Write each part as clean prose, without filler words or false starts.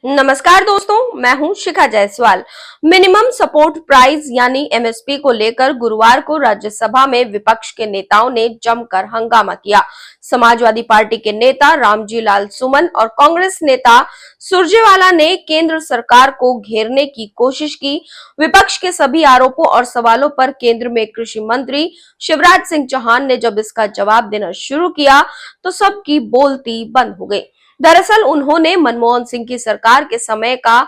नमस्कार दोस्तों, मैं हूं शिखा जायसवाल। मिनिमम सपोर्ट प्राइस यानी एमएसपी को लेकर गुरुवार को राज्यसभा में विपक्ष के नेताओं ने जमकर हंगामा किया। समाजवादी पार्टी के नेता रामजी लाल सुमन और कांग्रेस नेता सुरजेवाला ने केंद्र सरकार को घेरने की कोशिश की। विपक्ष के सभी आरोपों और सवालों पर केंद्र में कृषि मंत्री शिवराज सिंह चौहान ने जब इसका जवाब देना शुरू किया तो सबकी बोलती बंद हो गई। दरअसल उन्होंने मनमोहन सिंह की सरकार के समय का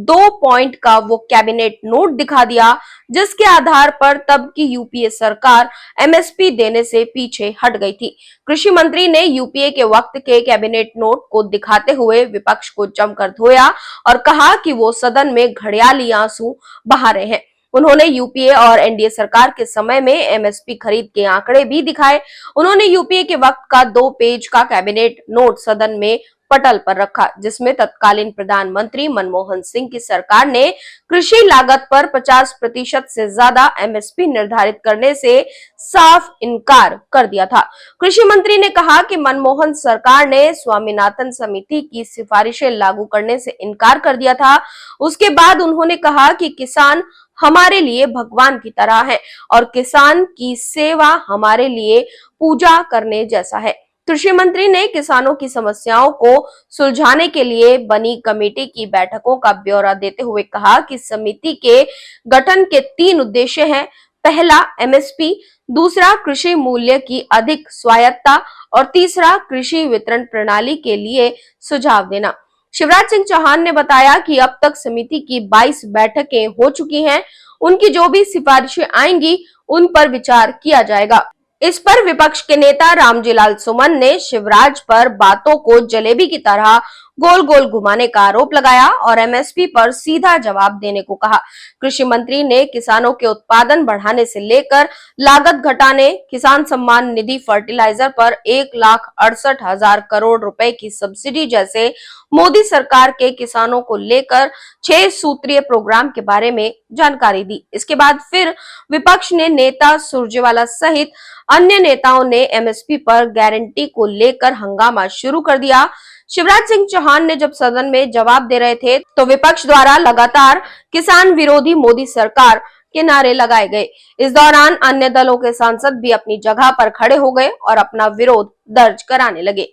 2 पॉइंट का वो कैबिनेट नोट दिखा दिया जिसके आधार पर तब की यूपीए सरकार एमएसपी देने से पीछे हट गई थी। कृषि मंत्री ने यूपीए के वक्त के कैबिनेट नोट को दिखाते हुए विपक्ष को जमकर धोया और कहा कि वो सदन में घड़ियाली आंसू बहा रहे हैं। उन्होंने यूपीए और एनडीए सरकार के समय में एमएसपी खरीद के आंकड़े भी दिखाए। उन्होंने यूपीए के वक्त का 2 पेज का कैबिनेट नोट सदन में पटल पर रखा जिसमें तत्कालीन प्रधानमंत्री मनमोहन सिंह की सरकार ने कृषि लागत पर 50% से ज्यादा एमएसपी निर्धारित करने से साफ इनकार कर दिया था। कृषि मंत्री ने कहा कि मनमोहन सरकार ने स्वामीनाथन समिति की सिफारिशें लागू करने से इनकार कर दिया था। उसके बाद उन्होंने कहा कि किसान हमारे लिए भगवान की तरह है और किसान की सेवा हमारे लिए पूजा करने जैसा है। कृषि मंत्री ने किसानों की समस्याओं को सुलझाने के लिए बनी कमेटी की बैठकों का ब्यौरा देते हुए कहा कि समिति के गठन के 3 उद्देश्य हैं। पहला एमएसपी, दूसरा कृषि मूल्य की अधिक स्वायत्तता और तीसरा कृषि वितरण प्रणाली के लिए सुझाव देना। शिवराज सिंह चौहान ने बताया कि अब तक समिति की 22 बैठकें हो चुकी हैं। उनकी जो भी सिफारिशें आएंगी उन पर विचार किया जाएगा। इस पर विपक्ष के नेता रामजी लाल सुमन ने शिवराज पर बातों को जलेबी की तरह गोल गोल घुमाने का आरोप लगाया और एमएसपी पर सीधा जवाब देने को कहा। कृषि मंत्री ने किसानों के उत्पादन बढ़ाने से लेकर लागत घटाने, किसान सम्मान निधि फर्टिलाइजर पर 1,68,000 करोड़ रुपए की सब्सिडी जैसे मोदी सरकार के किसानों को लेकर 6 सूत्रीय प्रोग्राम के बारे में जानकारी दी। इसके बाद फिर विपक्ष ने नेता सुरजेवाला सहित अन्य नेताओं ने एमएसपी पर गारंटी को लेकर हंगामा शुरू कर दिया। शिवराज सिंह चौहान ने जब सदन में जवाब दे रहे थे तो विपक्ष द्वारा लगातार किसान विरोधी मोदी सरकार के नारे लगाए गए। इस दौरान अन्य दलों के सांसद भी अपनी जगह पर खड़े हो गए और अपना विरोध दर्ज कराने लगे।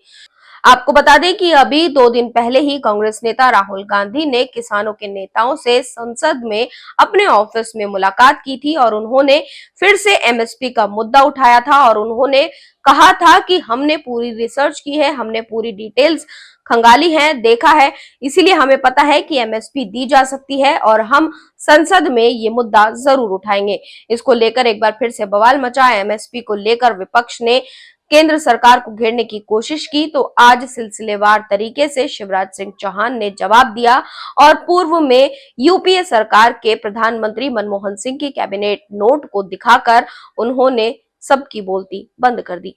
आपको बता दें कि अभी 2 दिन पहले ही कांग्रेस नेता राहुल गांधी ने किसानों के नेताओं से संसद में अपने ऑफिस में मुलाकात की थी और उन्होंने फिर से एमएसपी का मुद्दा उठाया था और उन्होंने कहा था कि हमने पूरी रिसर्च की है, हमने पूरी डिटेल्स खंगाली है, देखा है, इसीलिए हमें पता है कि एमएसपी दी जा सकती है और हम संसद में ये मुद्दा जरूर उठाएंगे। इसको लेकर एक बार फिर से बवाल मचा। एमएसपी को लेकर विपक्ष ने केंद्र सरकार को घेरने की कोशिश की तो आज सिलसिलेवार तरीके से शिवराज सिंह चौहान ने जवाब दिया और पूर्व में यूपीए सरकार के प्रधानमंत्री मनमोहन सिंह की कैबिनेट नोट को दिखाकर उन्होंने सबकी बोलती बंद कर दी।